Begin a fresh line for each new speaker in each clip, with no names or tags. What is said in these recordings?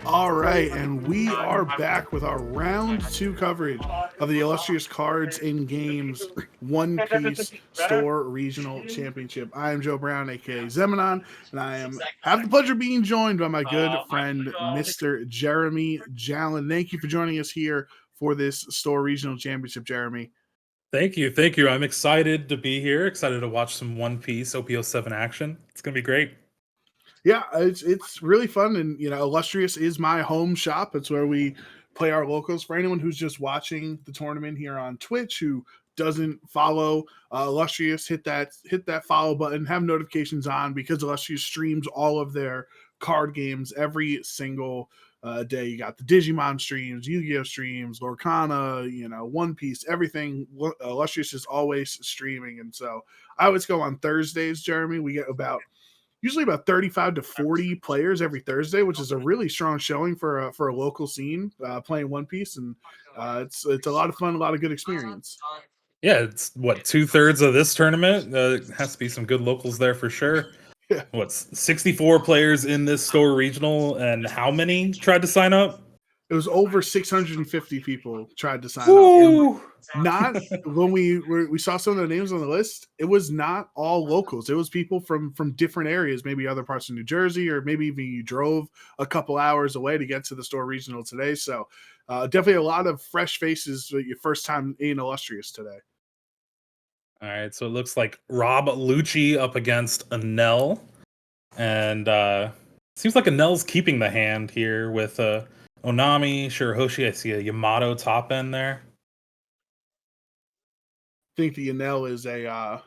All right, and we are back with our round 2 coverage of the Illustrious Cards in Games One Piece Store Regional Championship. I am Joe Brown, aka Zemanon, and have the pleasure of being joined by my good friend, Mr. Jeremy Jalen. Thank you for joining us here for this Store Regional Championship, Jeremy.
Thank you. I'm excited to be here. Excited to watch some One Piece OPO7 action. It's gonna be great.
Yeah, it's really fun, and Illustrious is my home shop. It's where we play our locals. For anyone who's just watching the tournament here on Twitch who doesn't follow Illustrious, hit that follow button, have notifications on, because Illustrious streams all of their card games every single day. You got the Digimon streams, Yu-Gi-Oh streams, Lorcana, One Piece, everything. Illustrious is always streaming, and so I always go on Thursdays, Jeremy. We get usually about 35 to 40 players every Thursday, which is a really strong showing for a local scene playing One Piece, and it's a lot of fun, a lot of good experience.
Yeah, it's what 2/3 of this tournament. Has to be some good locals there for sure.
Yeah.
What's 64 players in this store regional, and how many tried to sign up?
It was over 650 people tried to sign up. Not when we saw some of the names on the list, it was not all locals. It was people from different areas, maybe other parts of New Jersey, or maybe even you drove a couple hours away to get to the store regional today. So definitely a lot of fresh faces your first time in Illustrious today.
All right, so it looks like Rob Lucci up against Enel, and seems like Enel's keeping the hand here with Onami, Shirahoshi. I see a Yamato top end there.
I think the Enel is I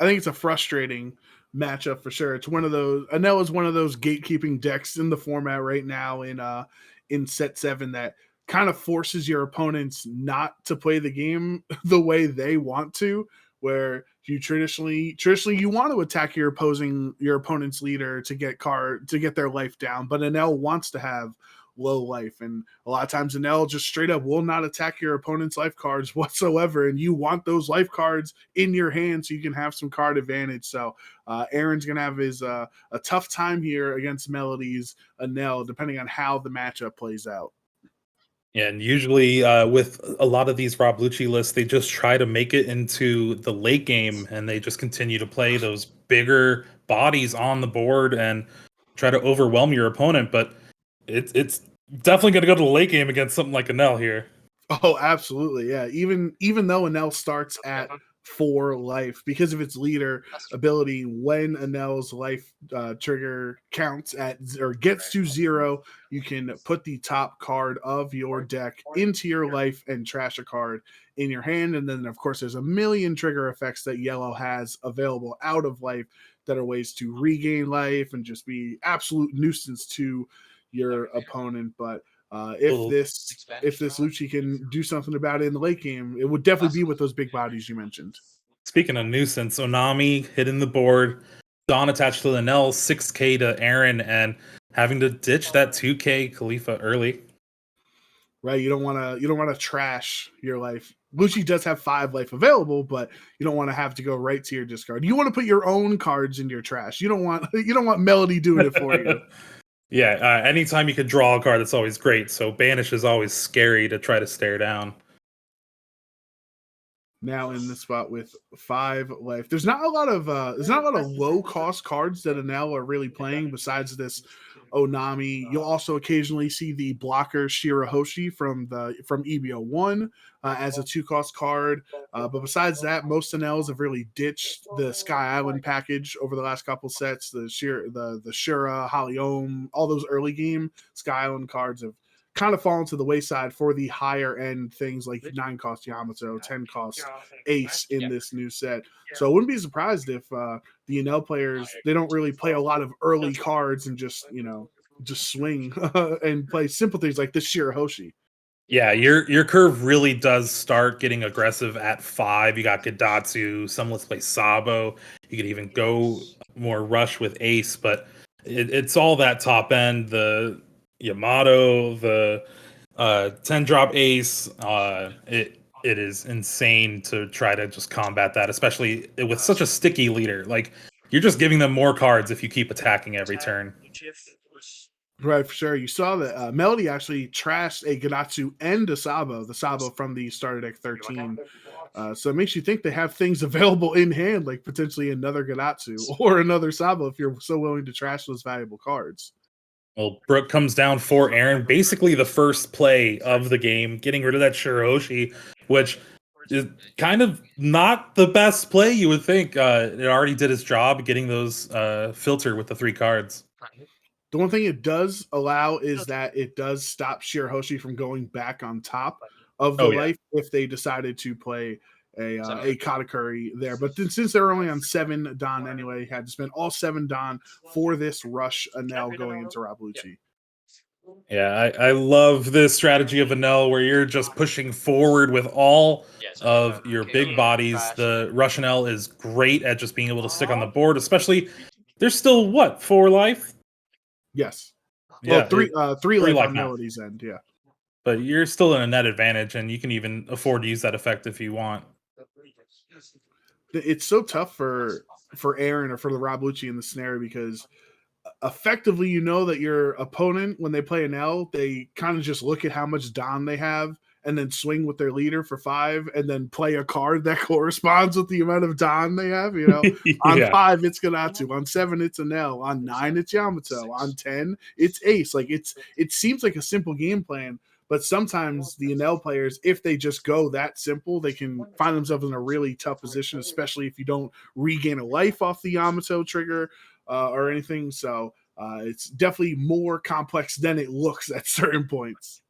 think it's a frustrating matchup for sure. It's one of those. Enel is one of those gatekeeping decks in the format right now in set 7 that kind of forces your opponents not to play the game the way they want to. Where you traditionally you want to attack your opponent's leader to get their life down, but Enel wants to have low life, and a lot of times Enel just straight up will not attack your opponent's life cards whatsoever, and you want those life cards in your hand so you can have some card advantage. So Aaron's gonna have a tough time here against Melody's Enel, depending on how the matchup plays out.
Yeah, and usually with a lot of these Rob Lucci lists, they just try to make it into the late game, and they just continue to play those bigger bodies on the board and try to overwhelm your opponent. But it's definitely going to go to the late game against something like Enel here.
Oh, absolutely, yeah. Even though Enel starts at 4 life, because of its leader ability, when Enel's life trigger counts at or gets to 0, you can put the top card of your deck into your life and trash a card in your hand. And then, of course, there's a million trigger effects that Yellow has available out of life that are ways to regain life and just be absolute nuisance to your opponent. But if this Lucci can do something about it in the late game, it would definitely be with those big bodies you mentioned.
Speaking of nuisance, Onami hitting the board, Dawn attached to Enel, 6K to Aaron, and having to ditch that 2K Khalifa early.
Right, you don't want to trash your life. Lucci does have 5 life available, but you don't want to have to go right to your discard. You want to put your own cards in your trash. You don't want Melody doing it for you.
Yeah, anytime you could draw a card, that's always great. So Banish is always scary to try to stare down.
Now in the spot with 5 life. There's not a lot of low cost cards that Enel are really playing besides this Onami. You'll also occasionally see the blocker Shirahoshi from EBO1 as a 2-cost card. But besides that, most Enels have really ditched the Sky Island package over the last couple sets. The Shura, Haliom, all those early game Sky Island cards have kind of fallen to the wayside for the higher end things like 9-cost Yamato, 10-cost Ace in this new set. So I wouldn't be surprised if the Enel players, they don't really play a lot of early cards and just swing and play simple things like this Shirahoshi.
Yeah, your curve really does start getting aggressive at 5. You got Gadatsu, some let's play Sabo. You could even go more rush with Ace, but it's all that top end, the Yamato, the 10-drop Ace. It is insane to try to just combat that, especially with such a sticky leader. Like, you're just giving them more cards if you keep attacking every turn.
Right, for sure. You saw that Melody actually trashed a Gadatsu and a Sabo, the Sabo from the starter deck 13. So it makes you think they have things available in hand, like potentially another Gadatsu or another Sabo if you're so willing to trash those valuable cards.
Well, Brooke comes down for Aaron, basically the first play of the game, getting rid of that Shirahoshi, which is kind of not the best play you would think. It already did its job getting those filter with the 3 cards.
The one thing it does allow is that it does stop Shirahoshi from going back on top of the life if they decided to play a Katakuri there. But then since they're only on 7 Don anyway, had to spend all 7 Don for this rush Enel going into Rob Lucci.
Yeah, I love this strategy of Enel where you're just pushing forward with all of your big bodies. The Rush Enel is great at just being able to stick on the board, especially there's still what, 4 life?
Yes.
Yeah,
well, three life
life
on
now.
Melody's end, yeah.
But you're still in a net advantage, and you can even afford to use that effect if you want.
It's so tough for Aaron or for the Rob Lucci in the scenario because effectively you know that your opponent, when they play an L, they kind of just look at how much Don they have and then swing with their leader for 5 and then play a card that corresponds with the amount of Don they have. You know, on 5 it's Ganatsu, on 7 it's an L, on 9 it's Yamato, on 10 it's Ace. Like it seems like a simple game plan, but sometimes the Enel players, if they just go that simple, they can find themselves in a really tough position, especially if you don't regain a life off the Yamato trigger or anything. So it's definitely more complex than it looks at certain points.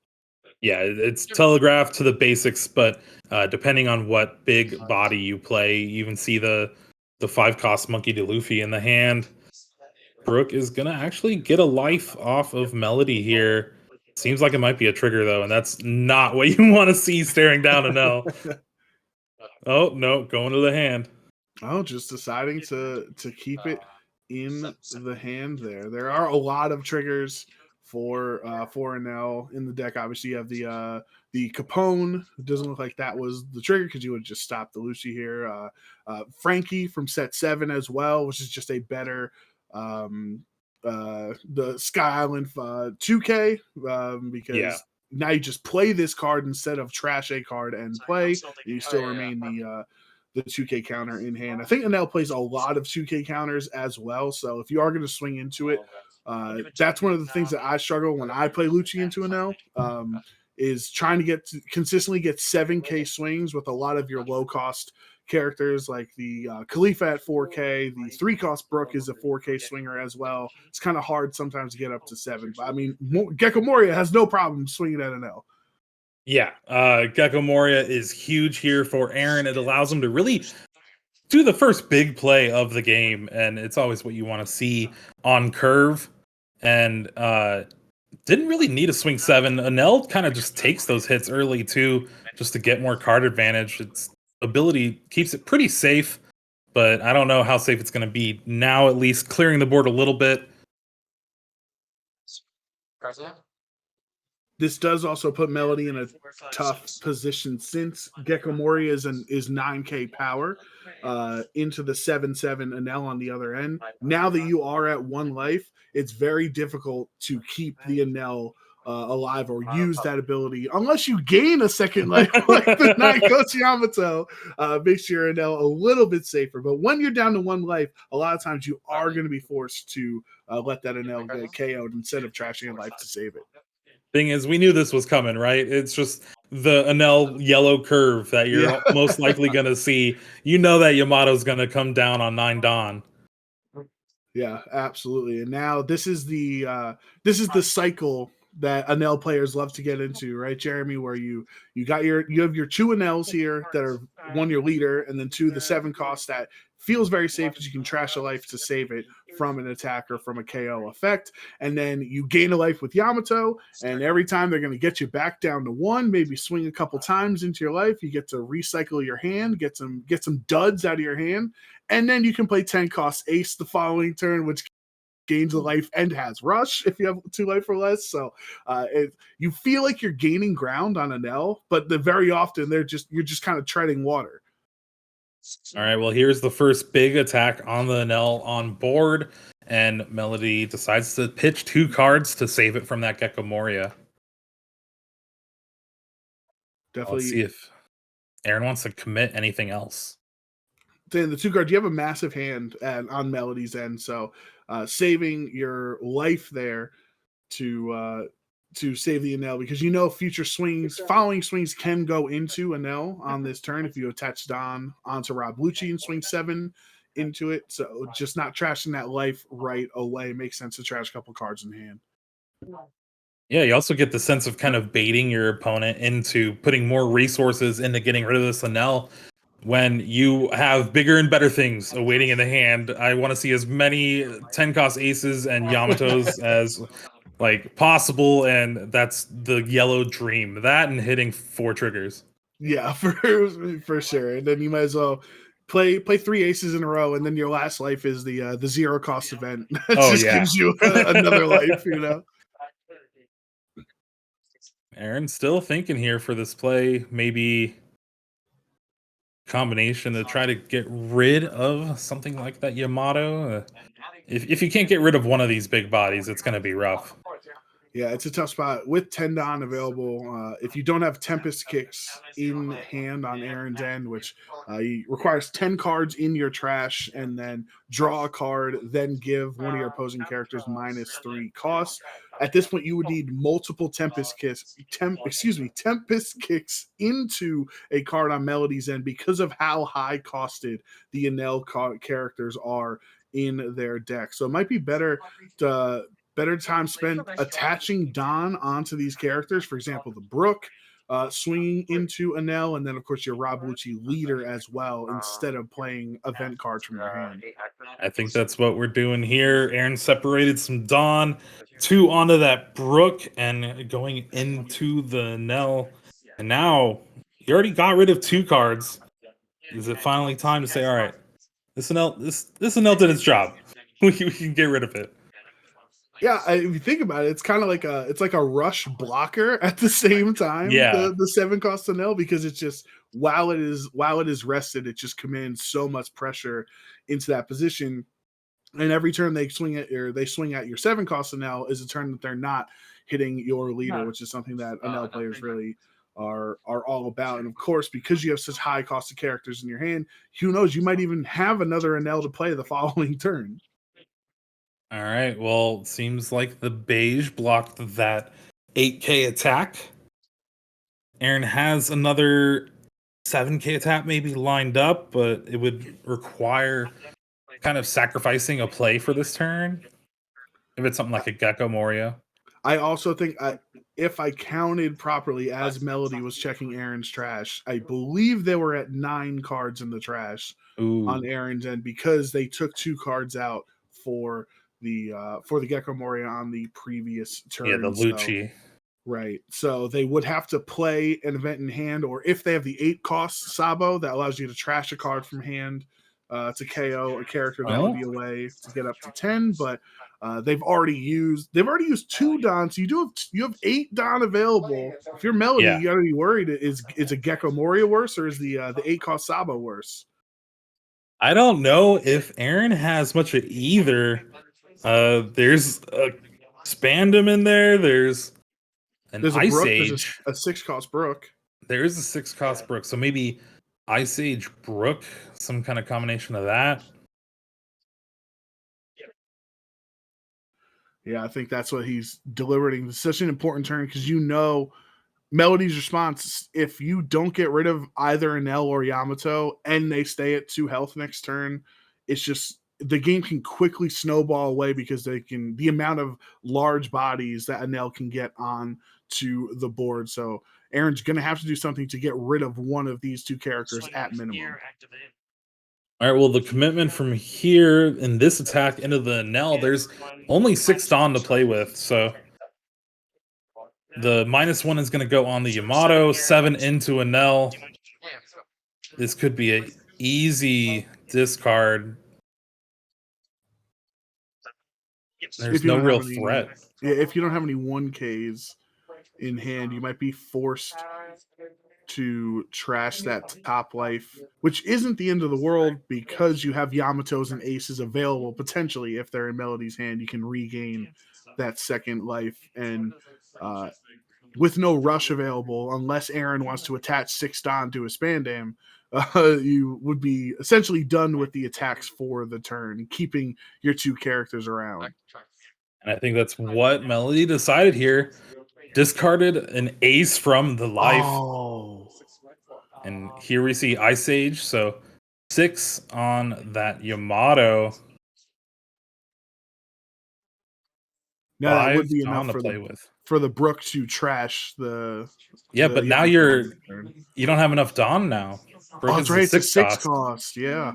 Yeah, it's telegraphed to the basics, but depending on what big body you play, you even see the 5-cost Monkey D. Luffy in the hand. Brooke is gonna actually get a life off of Melody here. Seems like it might be a trigger though, and that's not what you want to see staring down a no. Oh no, going to the hand.
Oh, just deciding to keep it in the hand there. There are a lot of triggers for Enel in the deck. Obviously, you have the Capone. It doesn't look like that was the trigger because you would just stop the Lucci here. Frankie from set 7 as well, which is just a better the Sky Island 2K because now you just play this card instead of trash a card and play. You still remain the 2K counter in hand. I think Enel plays a lot of 2K counters as well. So if you are going to swing into it, that's one of the things that I struggle when I play Lucci into Enel. Is trying to consistently get 7K swings with a lot of your low cost characters like the Khalifa at 4K. The 3-cost Brook is a 4K swinger as well. It's kind of hard sometimes to get up to 7. But I mean, Gecko Moria has no problem swinging at Enel.
Yeah, Gecko Moria is huge here for Aaron. It allows him to really do the first big play of the game, and it's always what you want to see on curve. And didn't really need a swing 7. Enel kind of just takes those hits early too, just to get more card advantage. Its ability keeps it pretty safe, but I don't know how safe it's going to be now. At least clearing the board a little bit.
This does also put Melody in a tough position since Gecko Moria is 9K power into the 7/7 Enel on the other end. Now that you are at 1 life, it's very difficult to keep the Enel alive or use that ability unless you gain a second life like the 9-cost Yamato. Makes your Enel a little bit safer. But when you're down to 1 life, a lot of times you are going to be forced to let that Enel get KO'd instead of trashing a life to save it.
Thing is, we knew this was coming, right? It's just the Enel yellow curve that you're most likely going to see. You know that Yamato's going to come down on 9 Dawn.
Yeah, absolutely. And now this is the cycle that Enel players love to get into, right, Jeremy? Where you have your 2 Enels here that are 1 your leader, and then 2 the 7-cost that feels very safe because you can trash a life to save it from an attack or from a KO effect. And then you gain a life with Yamato, and every time they're going to get you back down to 1, maybe swing a couple times into your life. You get to recycle your hand, get some duds out of your hand, and then you can play 10-cost Ace the following turn, which gains a life and has rush if you have 2 life or less. So you feel like you're gaining ground on Enel, but very often you're just kind of treading water.
All right, well, here's the first big attack on the Enel on board, and Melody decides to pitch 2 cards to save it from that Gecko Moria. Let's see
Definitely.
if Aaron wants to commit anything else.
Saying the 2 cards, you have a massive hand on Melody's end, so saving your life there to save the Enel, because you know future swings, following swings can go into Enel on this turn if you attach Don onto Rob Lucci and swing 7 into it. So just not trashing that life right away makes sense to trash a couple cards in hand.
Yeah, you also get the sense of kind of baiting your opponent into putting more resources into getting rid of this Enel when you have bigger and better things awaiting in the hand. I want to see as many 10 cost aces and Yamatos as like possible, and that's the yellow dream. That and hitting 4 triggers.
Yeah, for sure. And then you might as well play 3 aces in a row, and then your last life is the 0 cost event. That
Oh
just
yeah.
gives you another life, you know.
Aaron still thinking here for this play, maybe combination to try to get rid of something like that Yamato. If you can't get rid of one of these big bodies, it's going to be rough.
Yeah, it's a tough spot with Tendon available. If you don't have Tempest Kicks in hand on Aaron's end, which requires 10 cards in your trash, and then draw a card, then give one of your opposing characters -3 costs. At this point, you would need multiple Tempest Kicks into a card on Melody's end because of how high costed the Enel characters are in their deck. So it might be better time spent attaching Don onto these characters. For example, the Brook swinging into Enel, and then of course your Rob Lucci leader as well, instead of playing event cards from your hand.
I think that's what we're doing here. Aaron separated some Dawn, 2 onto that Brook, and going into the Nell. And now you already got rid of 2 cards. Is it finally time to say, all right, this Enel did its job. We can get rid of it.
Yeah, if you think about it, it's like a rush blocker at the same time.
Yeah.
The 7 cost Enel, because it's just while it is rested, it just commands so much pressure into that position. And every turn they swing at your 7 cost Enel is a turn that they're not hitting your leader, which is something that Enel players really are all about. And of course, because you have such high cost of characters in your hand, who knows, you might even have another Enel to play the following turn.
All right. Well, seems like the beige blocked that 8K attack. Aaron has another 7K attack maybe lined up, but it would require kind of sacrificing a play for this turn. If it's something like a Gecko Moria.
I also think if I counted properly as Melody was checking Aaron's trash, I believe they were at 9 cards in the trash on
Ooh.
Aaron's end, because they took 2 cards out for the Gecko Moria on the previous
Yeah, the
turn. So
Lucci.
right. So they would have to play an event in hand, or if they have the 8 cost Sabo that allows you to trash a card from hand to KO a character that would
Oh,
be a way to get up to 10. But they've already used 2 Don, so you have 8 Don available. If you're Melody,
yeah.
you gotta be worried. Is a Gecko Moria worse, or is the 8 cost Sabo worse?
I don't know if Aaron has much of either. There's a Spandam in there. There's an
There's a
Ice
Brook. There's
Age.
a 6 cost Brook.
There is a 6 cost Brook. So maybe Ice Age Brook, some kind of combination of that.
Yeah, I think that's what he's deliberating. It's such an important turn, because Melody's response, if you don't get rid of either Enel or Yamato and they stay at 2 health next turn, it's just the game can quickly snowball away, because the amount of large bodies that Enel can get on to the board. So Aaron's gonna have to do something to get rid of one of these 2 characters at minimum.
All right, well, the commitment from here in this attack into the Nell, there's only 6 Dawn to play with, so the -1 is going to go on the Yamato, 7 into a Nell. This could be a easy discard. There's
If you
no
don't have
real
any,
threat.
yeah, if you don't have any 1Ks in hand, you might be forced to trash that top life, which isn't the end of the world because you have Yamatos and Aces available potentially if they're in Melody's hand. You can regain that second life, and with no rush available, unless Aaron wants to attach 6 Don to a Spandam, you would be essentially done with the attacks for the turn, keeping your 2 characters around.
And I think that's what Melody decided here. Discarded an ace from the life.
Oh.
And here we see Ice Age. So 6 on that Yamato.
Now that would
5
be
Dawn
enough
to play with.
for the Brook to trash the.
Yeah,
the
but now
Yamato
you don't have enough Dawn now. Brook
Oh,
is
that's right.
the
It's a
6
6
cost.
cost. Yeah.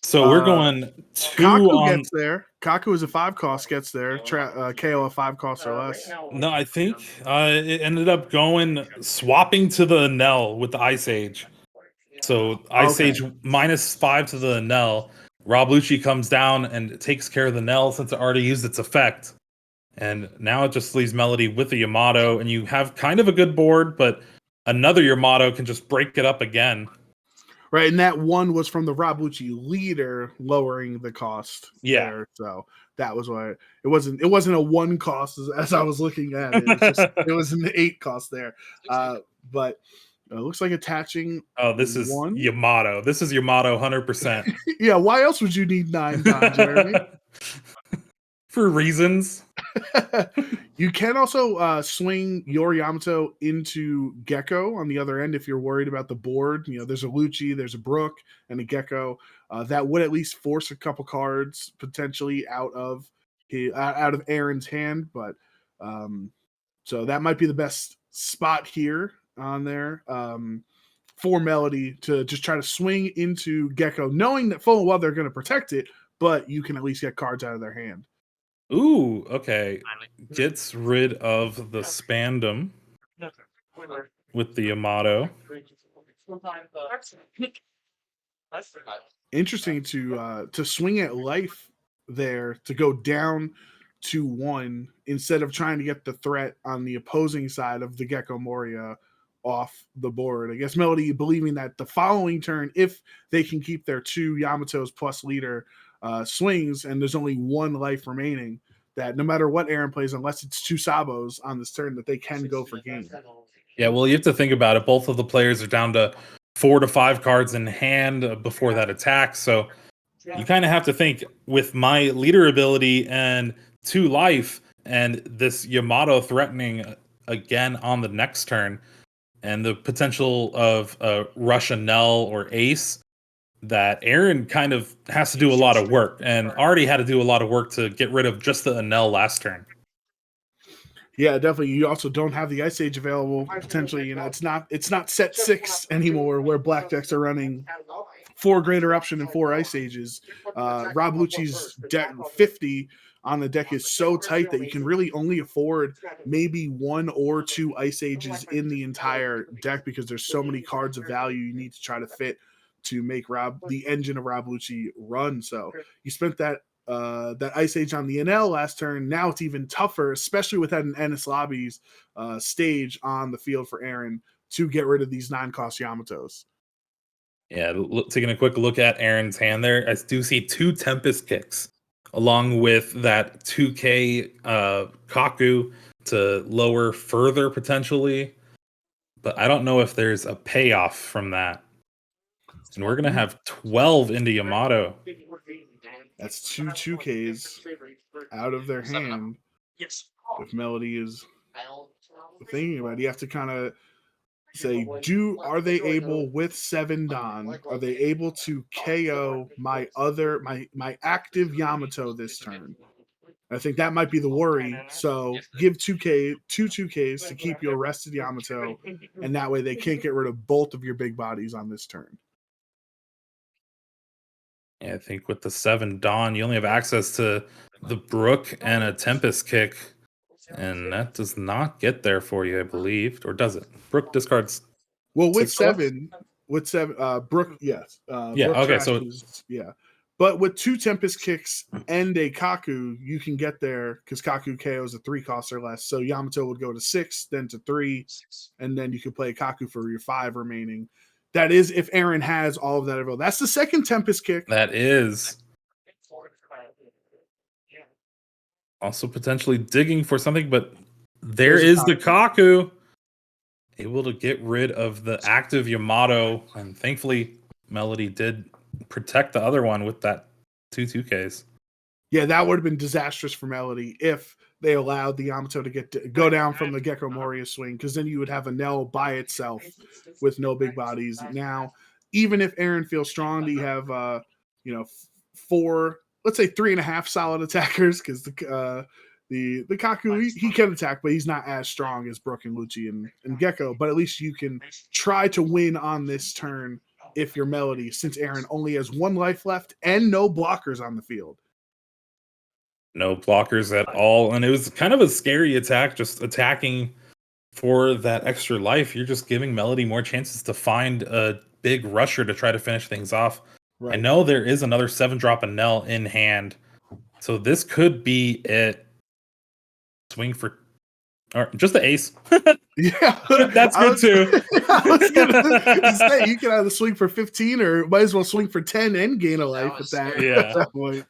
So we're going 2
Kaku
on.
gets there. Kaku is a 5 cost, gets there. KO a 5 cost or less.
No, I think it ended up going swapping to the Enel with the Ice Age. So Ice Age -5 to the Enel. Rob Lucci comes down and takes care of the Nell since it already used its effect. And now it just leaves Melody with the Yamato, and you have kind of a good board, but another Yamato can just break it up again.
Right, and that one was from the Rob Lucci leader, lowering the cost there. So that was why it wasn't a 1 cost as I was looking at it. It's just it was an 8 cost there. But it looks like attaching.
Oh, this is
1.
Yamato. This is Yamato 100%.
Yeah, why else would you need 9 Don, Jeremy?
For reasons.
You can also swing your Yamato into Gecko on the other end if you're worried about the board. You know, there's a Lucci, there's a Brook, and a Gecko. That would at least force a couple cards potentially out of Aaron's hand. But so that might be the best spot here on there for Melody to just try to swing into Gecko, knowing that full well they're going to protect it, but you can at least get cards out of their hand.
Ooh, okay. Gets rid of the Spandam with the Yamato.
Interesting to swing at life there, to go down to 1 instead of trying to get the threat on the opposing side of the Gecko Moria off the board. I guess Melody believing that the following turn, if they can keep their 2 Yamatos plus leader swings and there's only 1 life remaining, that no matter what Aaron plays, unless it's 2 Sabos on this turn, that they can go for game.
Yeah, well, you have to think about it. Both of the players are down to 4 to 5 cards in hand before that attack. So you kind of have to think, with my leader ability and 2 life and this Yamato threatening again on the next turn, and the potential of a Rush Enel or Ace, that Aaron kind of has to do a lot of work, and already had to do a lot of work to get rid of just the Enel last turn.
Yeah, definitely. You also don't have the Ice Age available potentially. You know, it's not set 6 anymore where black decks are running 4 Great Eruption and 4 Ice Ages. Rob Lucci's deck 50 on the deck is so tight that you can really only afford maybe 1 or 2 Ice Ages in the entire deck because there's so many cards of value you need to try to fit to make the engine of Rob Lucci run. So you spent that Ice Age on the Enel last turn. Now it's even tougher, especially with that an Ennis Lobbies stage on the field for Aaron to get rid of these 9-cost Yamatos.
Yeah, taking a quick look at Aaron's hand there, I do see 2 Tempest Kicks, along with that 2K Kaku to lower further potentially. But I don't know if there's a payoff from that. And we're going to have 12 into Yamato.
That's 2 2Ks out of their hand. If Melody is thinking about it, you have to kind of say, are they able with 7 Don? Are they able to KO my active Yamato this turn? I think that might be the worry. So give 2 2Ks to keep your rested Yamato, and that way they can't get rid of both of your big bodies on this turn.
Yeah, I think with the 7 Dawn, you only have access to the Brook and a Tempest Kick, and that does not get there for you, I believe. Or does it? Brook discards.
Well, with 7, Brook, yes.
Yeah,
Brook
okay,
trashes,
so
yeah. But with 2 Tempest Kicks and a Kaku, you can get there because Kaku KOs a 3 cost or less. So Yamato would go to 6, then to 3, and then you could play Kaku for your 5 remaining. That is if Aaron has all of that available. That's the second Tempest Kick.
That is. Also potentially digging for something, but there's the Kaku. Able to get rid of the active Yamato, and thankfully Melody did protect the other one with that 2-2Ks.
Yeah, that would have been disastrous for Melody if they allowed the Yamato to go down from the Gecko Moria swing, because then you would have Enel by itself with no big bodies. Now, even if Aaron feels strong, you have 4, let's say 3.5 solid attackers, because the Kaku he can attack, but he's not as strong as Brook and Lucci and Gecko. But at least you can try to win on this turn if you're Melody, since Aaron only has 1 life left and no blockers on the field.
No blockers at all, and it was kind of a scary attack, just attacking for that extra life. You're just giving Melody more chances to find a big rusher to try to finish things off. Right. I know there is another 7-drop Enel in hand, so this could be it. Swing for, or just the ace.
Yeah,
that's good too.
I was gonna say you can either swing for 15 or might as well swing for 10 and gain a life with that.
Yeah.
At that point.